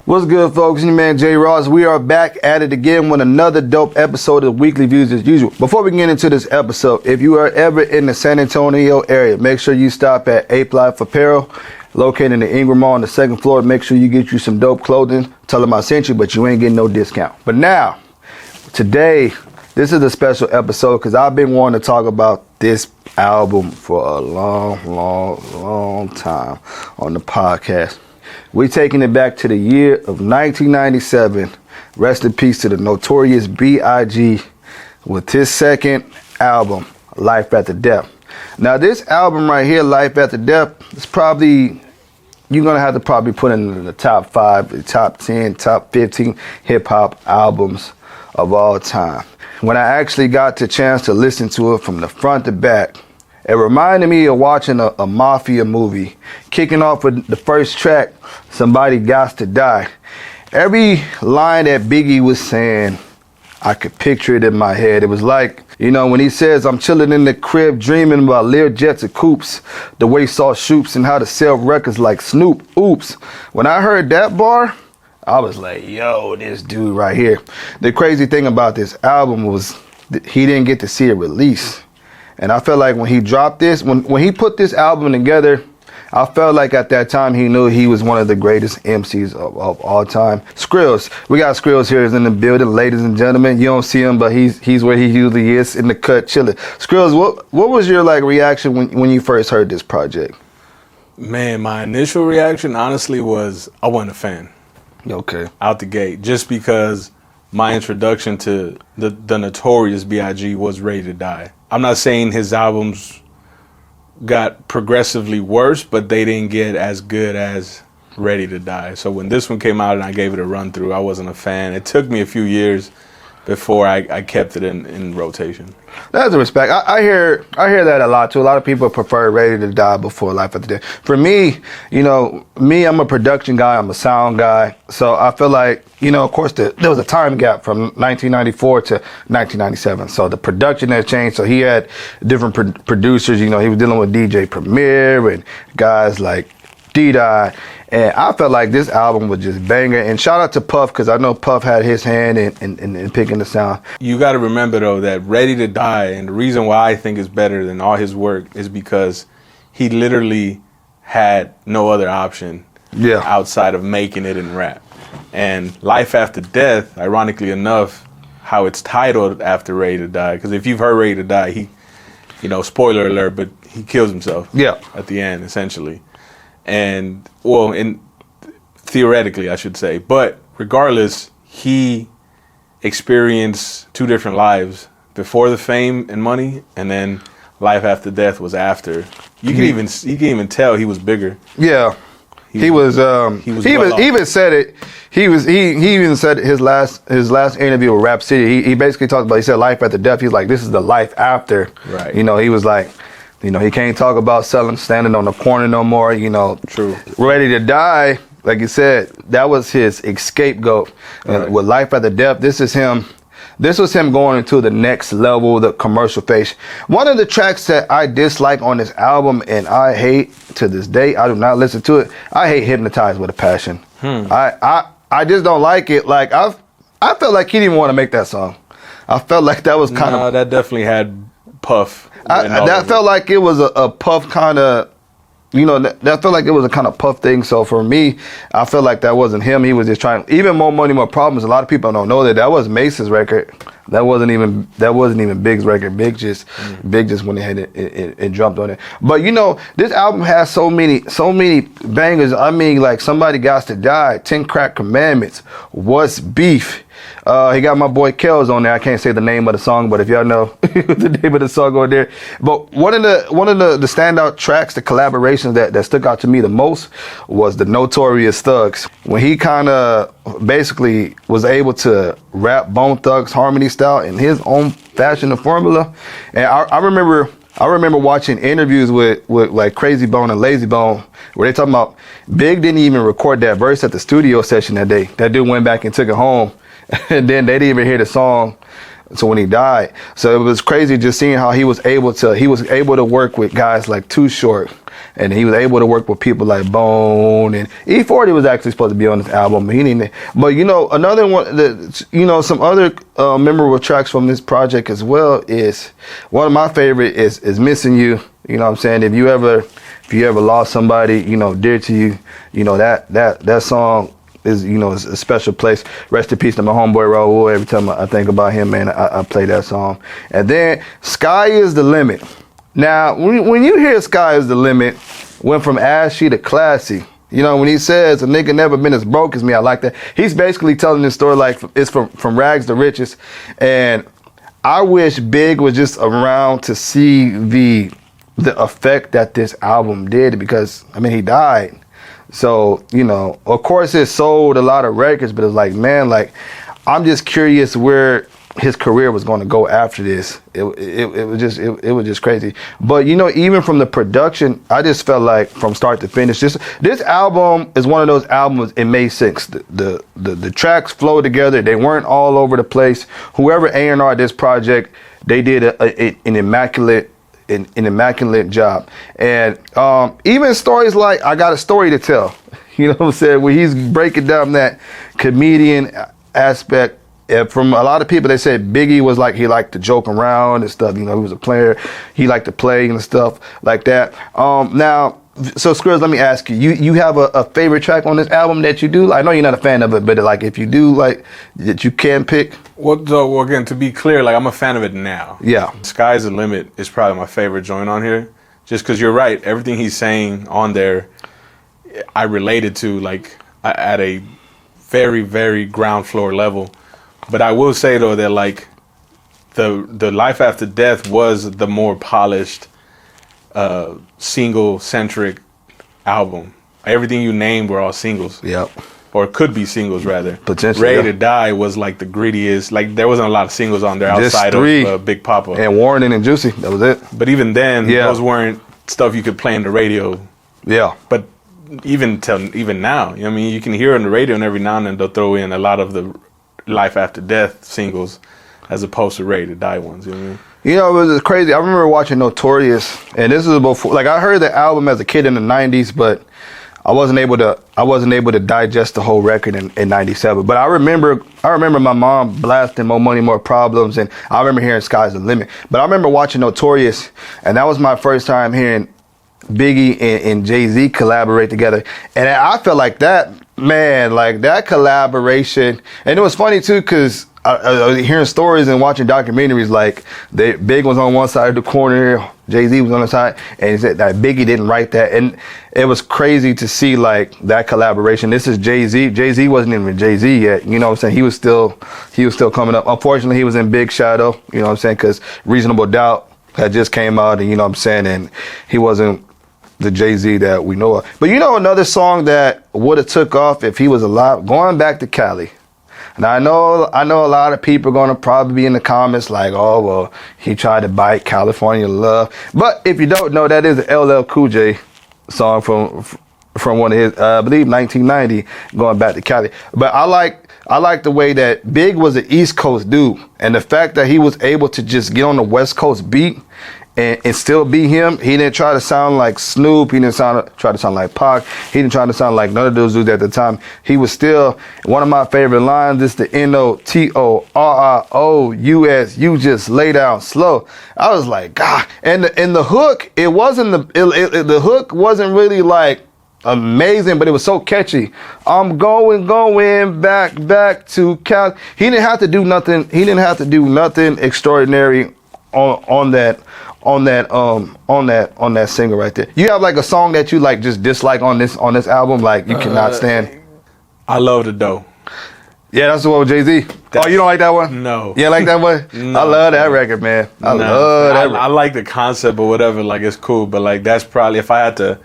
What's good, folks? Your man J Ross. We are back at it again with another dope episode of Weekly Views as usual. Before we get into this episode, if you are ever in the San Antonio area, make sure you stop at Ape Life Apparel, located in the Ingram Mall on the second floor. Make sure you get you some dope clothing. Tell them I sent you, but you ain't getting no discount. But now, today, this is a special episode because I've been wanting to talk about this album for a long time on the podcast. We taking it back to the year of 1997. Rest in peace to the notorious B.I.G. with his second album, Life After Death. Now this album right here, Life After Death, is probably, you're going to have to probably put in the top 5, the top 10, top 15 hip hop albums of all time. When I actually got the chance to listen to it from the front to back, it reminded me of watching a mafia movie. Kicking off with the first track, Somebody Gots to Die. Every line that Biggie was saying, I could picture it in my head. It was like, you know, when he says, I'm chilling in the crib dreaming about Lear jets and coupes, the way saw shoops and how to sell records like Snoop. Oops. When I heard that bar, I was like, yo, this dude right here. The crazy thing about this album was that he didn't get to see it release. And I felt like when he dropped this, when he put this album together, I felt like at that time he knew he was one of the greatest MCs of all time. Skrillz, we got Skrillz here in the building, ladies and gentlemen. You don't see him, but he's where he usually is, in the cut, chilling. Skrillz, what was your reaction when you first heard this project? Man, my initial reaction honestly was I wasn't a fan. Okay. Out the gate, just because my introduction to the notorious B.I.G. was Ready to Die. I'm not saying his albums got progressively worse, but they didn't get as good as Ready to Die. So when this one came out and I gave it a run through, I wasn't a fan. It took me a few years before I kept it in rotation. That's a respect. I hear that a lot too. A lot of people prefer Ready to Die before Life After Death. For me, you know, I'm a production guy, I'm a sound guy. So I feel like, you know, of course there was a time gap from 1994 to 1997. So the production has changed. So he had different producers, you know, he was dealing with DJ Premier and guys like D-Dot. And I felt like this album was just banger. And shout out to Puff, because I know Puff had his hand in picking the sound. You got to remember, though, that Ready to Die, and the reason why I think it's better than all his work is because he literally had no other option outside of making it in rap. And Life After Death, ironically enough, how it's titled after Ready to Die, because if you've heard Ready to Die, he, you know, spoiler alert, but he kills himself at the end, essentially. And, well, theoretically, I should say. But regardless, he experienced 2 different lives. Before the fame and money, and then Life After Death was after. You can even tell he was bigger. Yeah. He even said it. He even said his last interview with Rap City. He basically talked about, he said Life After Death. He's like, this is the life after. Right. You know, he was like, you know, he can't talk about standing on the corner no more, you know. True. Ready to Die, like you said, that was his scapegoat. Right. With Life After Death, this was him going into the next level, the commercial phase. One of the tracks that I dislike on this album, and I hate to this day, I do not listen to it, I hate Hypnotized with a Passion. I just don't like it. Like, I felt like he didn't even want to make that song. I felt like that was kind of... No, that definitely had Puff. That felt like it was a Puff kind of, you know, that felt like it was a kind of Puff thing. So for me, I felt like that wasn't him. He was just trying, even More Money, More Problems. A lot of people don't know that was Mace's record. That wasn't even Big's record. Big just went ahead and jumped on it. But you know, this album has so many bangers. I mean, like Somebody Gots to Die, 10 Crack Commandments, What's Beef. He got my boy Kells on there. I can't say the name of the song, but if y'all know the name of the song on there. But one of the standout tracks, the collaborations that stuck out to me the most was the Notorious Thugs. When he kind of basically was able to rap Bone Thugs harmony style in his own fashion and formula. And I remember watching interviews with like Crazy Bone and Lazy Bone where they talking about Big didn't even record that verse at the studio session that day. That dude went back and took it home. And then they didn't even hear the song So when he died, so it was crazy just seeing how he was able to work with guys like Too Short, and he was able to work with people like Bone, and E40 was actually supposed to be on this album, but he didn't. But you know, another one that, you know, some other memorable tracks from this project as well is, one of my favorite is Missing You. You know what I'm saying? If you ever lost somebody, you know, dear to you, you know, that song is, you know, is a special place. Rest in peace to my homeboy Raul. Every time I think about him, man, I play that song. And then Sky Is the Limit. Now, when you hear Sky Is the Limit, went from ashy to classy. You know, when he says a nigga never been as broke as me, I like that. He's basically telling this story like it's from rags to riches. And I wish Big was just around to see the effect that this album did, because I mean, he died. So, you know, of course it sold a lot of records, but it's like, man, like, I'm just curious where his career was going to go after this. It was just crazy. But, you know, even from the production, I just felt like from start to finish, this album is one of those albums, it made sense. The tracks flowed together. They weren't all over the place. Whoever A&R this project, they did an immaculate job. And even stories like I Got a Story to Tell, you know what I'm saying, where he's breaking down that comedian aspect. From a lot of people, they said Biggie was like, he liked to joke around and stuff, you know, he was a player, he liked to play and stuff like that. Now, so Skrillz, let me ask you, you have a favorite track on this album that you do? I know you're not a fan of it, but like if you do, like, that you can pick? Well, again, to be clear, like, I'm a fan of it now. Yeah. Sky's the Limit is probably my favorite joint on here, just because you're right, everything he's saying on there, I related to, like, at a very, very ground floor level. But I will say, though, that, like, the Life After Death was the more polished, single-centric album. Everything you named were all singles. Yep. Or could be singles, rather. Potentially. Ready to Die was, like, the grittiest. Like, there wasn't a lot of singles on there outside of Big Papa. And Warning and Juicy. That was it. But even then, those weren't stuff you could play on the radio. Yeah. But even now, you know what I mean? You can hear it on the radio, and every now and then they'll throw in a lot of the Life After Death singles as opposed to Ready to Die ones, you know what I mean? You know, it was crazy. I remember watching Notorious, and this is before, like, I heard the album as a kid in the 90s, but I wasn't able to digest the whole record in 97. But I remember my mom blasting More Money, More Problems, and I remember hearing Sky's the Limit. But I remember watching Notorious, and that was my first time hearing Biggie and Jay-Z collaborate together. And I felt like that, man, like that collaboration. And it was funny too, because I was hearing stories and watching documentaries, like Big was on one side of the corner, Jay-Z was on the side, and he said that Biggie didn't write that. And it was crazy to see, like, that collaboration. This is Jay-Z. Jay-Z wasn't even Jay-Z yet, you know what I'm saying? He was still coming up. Unfortunately, he was in big shadow, you know what I'm saying? Because Reasonable Doubt had just came out, and you know what I'm saying? And he wasn't the Jay-Z that we know of. But you know another song that would have took off if he was alive? Going Back to Cali. Now I know a lot of people are gonna probably be in the comments like, oh well, he tried to bite California Love. But if you don't know, that is an LL Cool J song from one of his, I believe 1990, Going Back to Cali. But I like the way that Big was an East Coast dude, and the fact that he was able to just get on the West Coast beat and still be him. He didn't try to sound like Snoop. He didn't try to sound like Pac. He didn't try to sound like none of those dudes at the time. He was still, one of my favorite lines is the NOTORIOUS, you just lay down slow. I was like, God. And the hook, the hook wasn't really like amazing, but it was so catchy. I'm going back to Cal. He didn't have to do nothing. He didn't have to do nothing extraordinary on that single right there. You have like a song that you like just dislike on this album, like you cannot stand? I Love the Dough. Yeah, that's the one with Jay-Z. Oh, you don't like that one? No. Yeah, like that one? No, I love that record, man. I love that record. I like the concept or whatever, like it's cool, but like that's probably, if I had to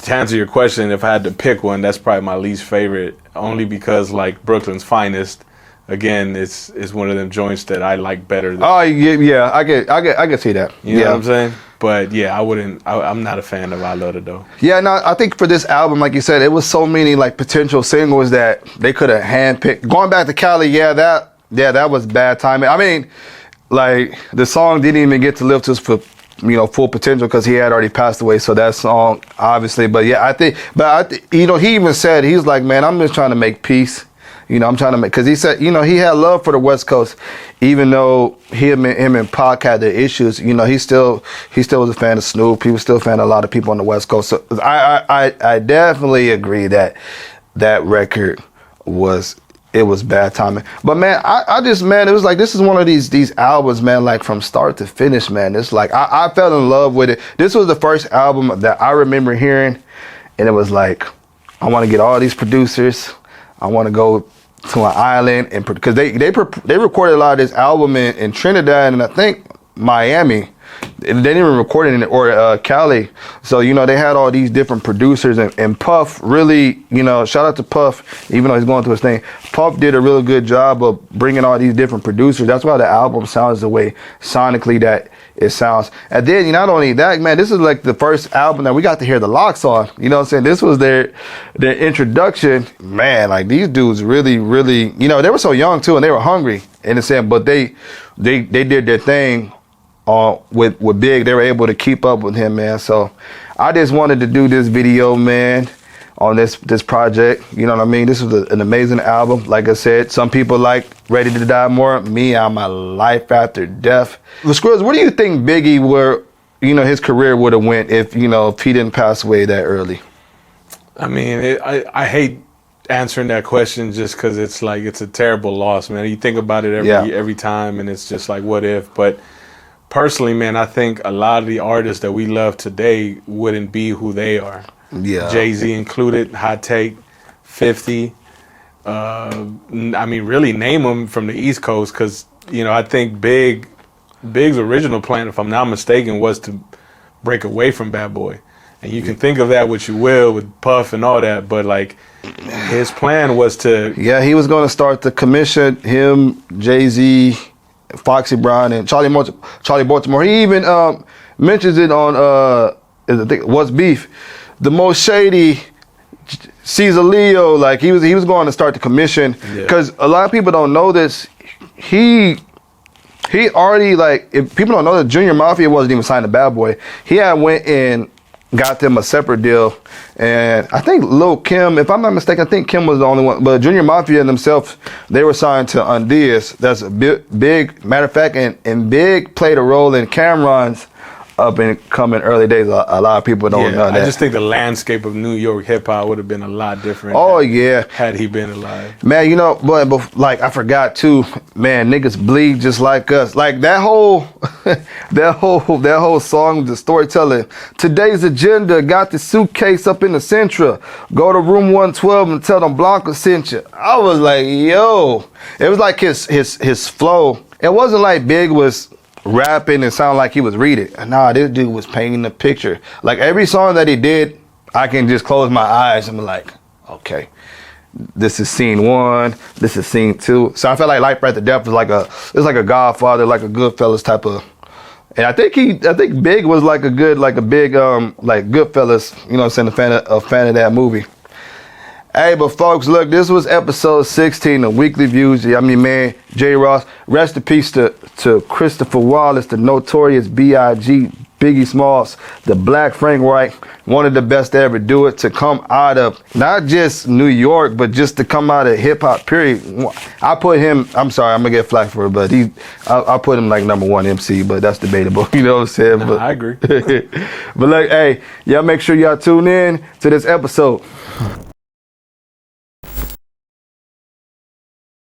answer your question, if I had to pick one, that's probably my least favorite, only because like Brooklyn's Finest, again, it's one of them joints that I like better than. Oh yeah, I can see that. You know what I'm saying? But yeah, I'm not a fan of I Love the Dough. Yeah, no, I think for this album, like you said, it was so many like potential singles that they could have handpicked. Going Back to Cali, that was bad timing. I mean, like the song didn't even get to live to full potential because he had already passed away. So that song, obviously, but yeah, I think, he even said, he's like, man, I'm just trying to make peace. I'm trying to make, because he said, he had love for the West Coast, even though him and Pac had their issues. He still was a fan of Snoop. He was still a fan of a lot of people on the West Coast. So I definitely agree that record was bad timing. But man, I just, man, it was like, this is one of these albums, man, like from start to finish, man. It's like I fell in love with it. This was the first album that I remember hearing, and it was like, I want to get all these producers. I want to go to an island, and because they recorded a lot of this album in Trinidad and I think Miami. They didn't even record it in or Cali. So they had all these different producers, and Puff really, shout out to Puff, even though he's going through his thing. Puff did a really good job of bringing all these different producers. That's why the album sounds the way sonically that it sounds. And then not only that, man, this is like the first album that we got to hear the Locks on. You know what I'm saying? This was their introduction. Man, like these dudes really, they were so young too, and they were hungry in a sense, but they did their thing. With Big, they were able to keep up with him, man. So I just wanted to do this video, man, on this project. You know what I mean? This was an amazing album. Like I said, some people like Ready to Die more. Me, I'm a Life After Death. The Skrillz, where do you think Biggie his career would have went if he didn't pass away that early? I mean, I hate answering that question just because it's like, it's a terrible loss, man. You think about it every time, and it's just like, what if? But personally, man, I think a lot of the artists that we love today wouldn't be who they are. Yeah. Jay-Z included, Hot Take, 50. I mean, really name them from the East Coast, because, I think Big's original plan, if I'm not mistaken, was to break away from Bad Boy. And you can think of that what you will with Puff and all that, but like his plan was to... Yeah, he was going to start the commission, him, Jay-Z, Foxy Brown, and Charlie Baltimore. He even mentions it on I think What's Beef. The Most Shady, Caesar Leo, like he was going to start the commission, because a lot of people don't know this. He already, like, if people don't know that Junior Mafia wasn't even signed to Bad Boy. He had went and got them a separate deal, and I think Lil Kim, if I'm not mistaken, I think Kim was the only one, but Junior Mafia themselves, they were signed to Undias. That's a big matter of fact, and Big played a role in Cameron's up and coming early days. A lot of people don't know that. I just think the landscape of New York hip hop would have been a lot different. Oh yeah, had he been alive. Man, but like I forgot too. Man, niggas bleed just like us. Like that whole song, the storytelling. Today's agenda got the suitcase up in the Centra. Go to room 112 and tell them Blanca sent you. I was like, yo, it was like his flow. It wasn't like Big was rapping and sound like he was reading. Nah, this dude was painting the picture. Like every song that he did, I can just close my eyes and be like, okay, this is scene 1, this is scene 2. So I felt like Life After Death was like a Godfather, like a Goodfellas type of. And I think Big was like a big like Goodfellas, you know what I'm saying, a fan of that movie. Hey, but folks, look, this was episode 16 of Weekly Views. I mean, man, J. Ross. Rest in peace to Christopher Wallace, the Notorious B.I.G, Biggie Smalls, the Black Frank White, one of the best to ever do it, to come out of not just New York, but just to come out of hip hop, period. I put him, I'm sorry, I'm gonna get flack for it, but I put him like #1 MC, but that's debatable. You know what I'm saying? Nah, but I agree. But like, hey, y'all make sure y'all tune in to this episode.